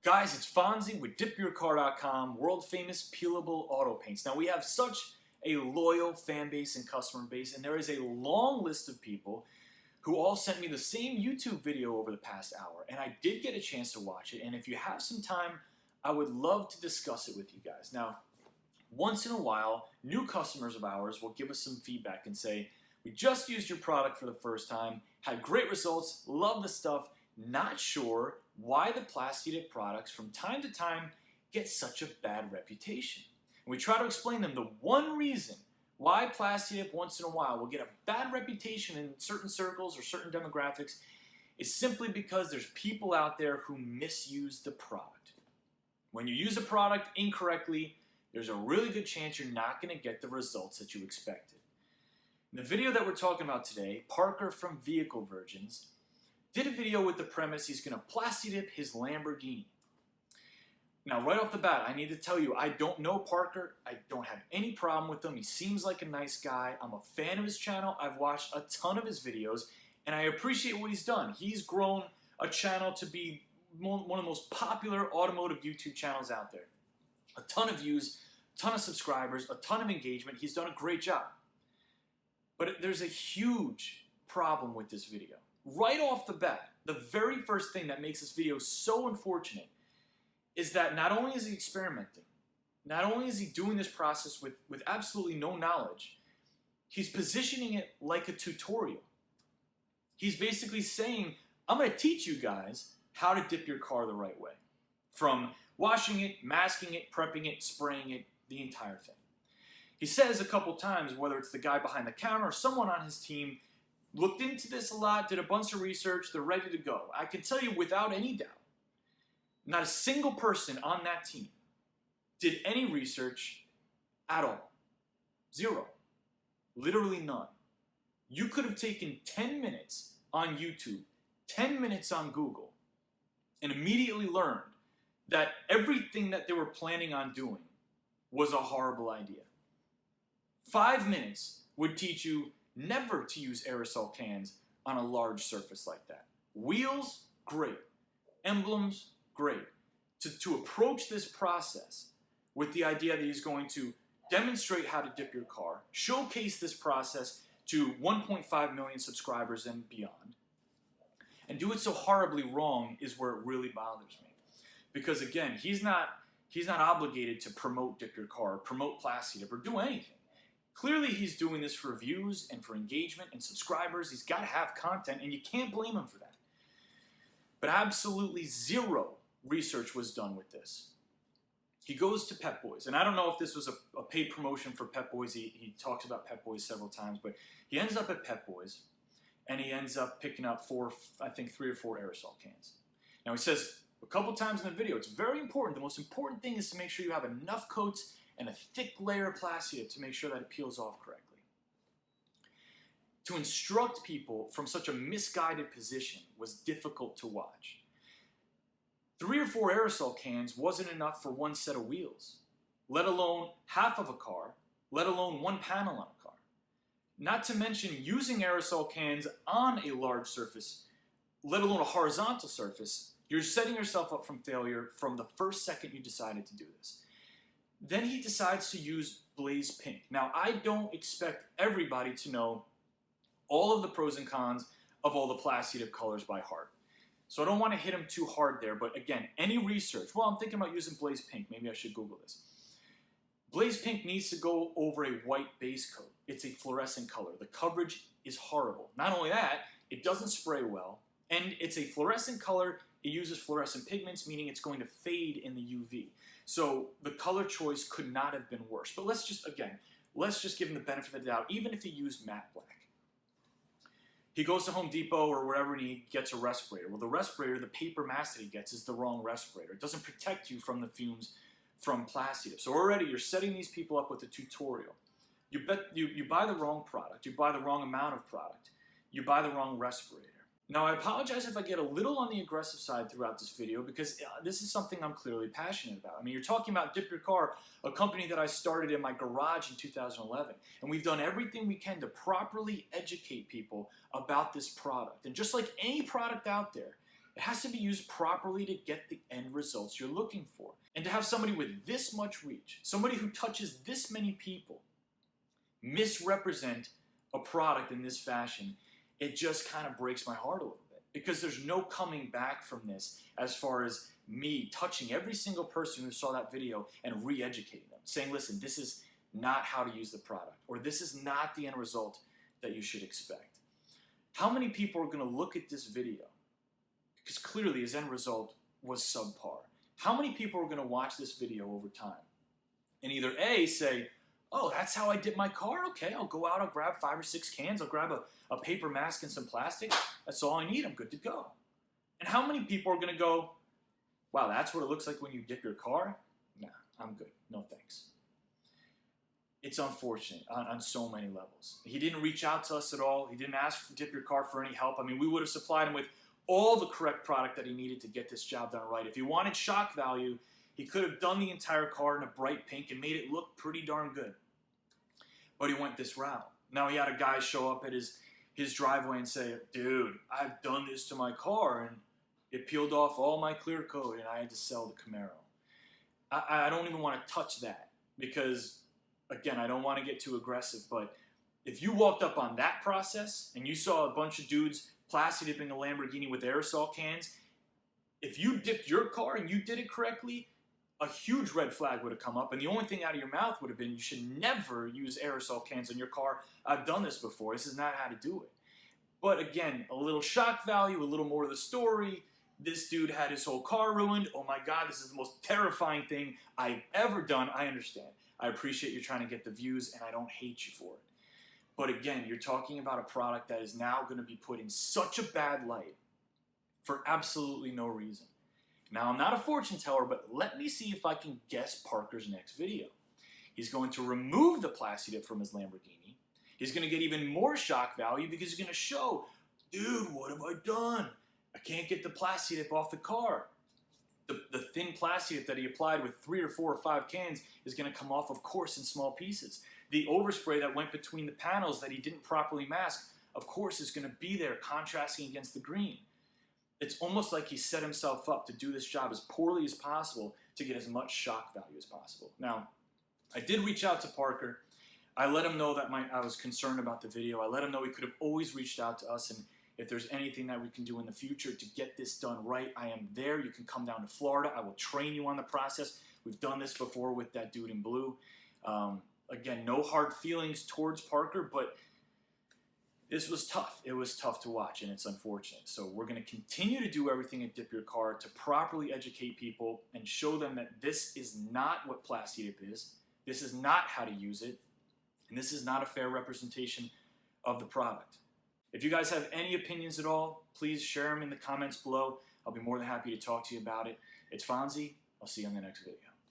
Guys, it's Fonzie with DipYourCar.com, world famous peelable auto paints. Now we have such a loyal fan base and customer base, and there is a long list of people who all sent me the same YouTube video over the past hour, and I did get a chance to watch it, and if you have some time, I would love to discuss it with you guys. Now, once in a while, new customers of ours will give us some feedback and say, we just used your product for the first time, had great results, love the stuff, not sure why the Plasti Dip products from time to time get such a bad reputation. And we try to explain them the one reason why Plasti Dip once in a while will get a bad reputation in certain circles or certain demographics is simply because there's people out there who misuse the product. When you use a product incorrectly, there's a really good chance you're not going to get the results that you expected. In the video that we're talking about today, Parker from Vehicle Virgins did a video with the premise he's going to Plasti Dip his Lamborghini. Now, right off the bat, I need to tell you, I don't know Parker. I don't have any problem with him. He seems like a nice guy. I'm a fan of his channel. I've watched a ton of his videos, and I appreciate what he's done. He's grown a channel to be one of the most popular automotive YouTube channels out there. A ton of views, a ton of subscribers, a ton of engagement. He's done a great job. But there's a huge problem with this video. Right off the bat, the very first thing that makes this video so unfortunate is that not only is he experimenting, not only is he doing this process with absolutely no knowledge, he's positioning it like a tutorial. He's basically saying, I'm going to teach you guys how to dip your car the right way. From washing it, masking it, prepping it, spraying it, the entire thing. He says a couple times, whether it's the guy behind the counter or someone on his team, looked into this a lot, did a bunch of research, they're ready to go. I can tell you without any doubt, not a single person on that team did any research at all. Zero. Literally none. You could have taken 10 minutes on YouTube, 10 minutes on Google, and immediately learned that everything that they were planning on doing was a horrible idea. 5 minutes would teach you never to use aerosol cans on a large surface like that. Wheels, great. Emblems, great. To approach this process with the idea that he's going to demonstrate how to dip your car, showcase this process to 1.5 million subscribers and beyond, and do it so horribly wrong is where it really bothers me. Because again, he's not obligated to promote Dip Your Car, promote Plasti Dip, or do anything. Clearly he's doing this for views and for engagement and subscribers. He's got to have content, and you can't blame him for that. But absolutely zero research was done with this. He goes to Pep Boys, and I don't know if this was a paid promotion for Pep Boys. He talks about Pep Boys several times, but he ends up at Pep Boys, and he ends up picking up 3 or 4 aerosol cans. Now he says a couple times in the video, it's very important. The most important thing is to make sure you have enough coats and a thick layer of Plasti Dip to make sure that it peels off correctly. To instruct people from such a misguided position was difficult to watch. 3 or 4 aerosol cans wasn't enough for one set of wheels, let alone half of a car, let alone one panel on a car. Not to mention using aerosol cans on a large surface, let alone a horizontal surface. You're setting yourself up from failure from the first second you decided to do this. Then he decides to use Blaze Pink. Now, I don't expect everybody to know all of the pros and cons of all the Plasti Dip colors by heart. So I don't want to hit him too hard there, but again, any research, well, I'm thinking about using Blaze Pink. Maybe I should Google this. Blaze Pink needs to go over a white base coat. It's a fluorescent color. The coverage is horrible. Not only that, it doesn't spray well, and it's a fluorescent color. It uses fluorescent pigments, meaning it's going to fade in the UV. So the color choice could not have been worse. But let's just give him the benefit of the doubt, even if he used matte black. He goes to Home Depot or wherever and he gets a respirator. Well, the respirator, the paper mask that he gets is the wrong respirator. It doesn't protect you from the fumes from Plasti Dip. So already you're setting these people up with a tutorial. You buy the wrong product. You buy the wrong amount of product. You buy the wrong respirator. Now, I apologize if I get a little on the aggressive side throughout this video because this is something I'm clearly passionate about. I mean, you're talking about Dip Your Car, a company that I started in my garage in 2011. And we've done everything we can to properly educate people about this product. And just like any product out there, It has to be used properly to get the end results you're looking for. And to have somebody with this much reach, somebody who touches this many people, misrepresent a product in this fashion, it just kind of breaks my heart a little bit, because there's no coming back from this as far as me touching every single person who saw that video and re-educating them, saying, listen, this is not how to use the product, or this is not the end result that you should expect. How many people are going to look at this video, because clearly his end result was subpar? How many people are going to watch this video over time and either A, say, oh, that's how I dip my car? Okay, I'll go out, I'll grab 5 or 6 cans, I'll grab a paper mask and some plastic. That's all I need, I'm good to go. And how many people are going to go, wow, that's what it looks like when you dip your car? Nah, I'm good, no thanks. It's unfortunate on so many levels. He didn't reach out to us at all. He didn't ask DipYourCar for any help. I mean, we would have supplied him with all the correct product that he needed to get this job done right. If he wanted shock value, he could have done the entire car in a bright pink and made it look pretty darn good. But he went this route. Now he had a guy show up at his driveway and say, dude, I've done this to my car and it peeled off all my clear coat and I had to sell the Camaro. I don't even want to touch that because, again, I don't want to get too aggressive, but if you walked up on that process and you saw a bunch of dudes plasti dipping a Lamborghini with aerosol cans, if you dipped your car and you did it correctly, a huge red flag would have come up, and the only thing out of your mouth would have been, you should never use aerosol cans in your car. I've done this before. This is not how to do it. But again, a little shock value, a little more of the story. This dude had his whole car ruined. Oh my God, this is the most terrifying thing I've ever done. I understand. I appreciate you trying to get the views, and I don't hate you for it. But again, you're talking about a product that is now going to be put in such a bad light for absolutely no reason. Now, I'm not a fortune teller, but let me see if I can guess Parker's next video. He's going to remove the Plasti Dip from his Lamborghini. He's going to get even more shock value because he's going to show, dude, what have I done? I can't get the Plasti Dip off the car. The thin Plasti Dip that he applied with 3 or 4 or 5 cans is going to come off, of course, in small pieces. The overspray that went between the panels that he didn't properly mask, of course, is going to be there contrasting against the green. It's almost like he set himself up to do this job as poorly as possible to get as much shock value as possible. Now, I did reach out to Parker. I let him know that I was concerned about the video. I let him know he could have always reached out to us, and if there's anything that we can do in the future to get this done right, I am there. You can come down to Florida. I will train you on the process. We've done this before with that dude in blue. Again, no hard feelings towards Parker, but this was tough. It was tough to watch, and it's unfortunate. So we're going to continue to do everything at DipYourCar to properly educate people and show them that this is not what Plasti Dip is. This is not how to use it, and this is not a fair representation of the product. If you guys have any opinions at all, please share them in the comments below. I'll be more than happy to talk to you about it. It's Fonzie. I'll see you on the next video.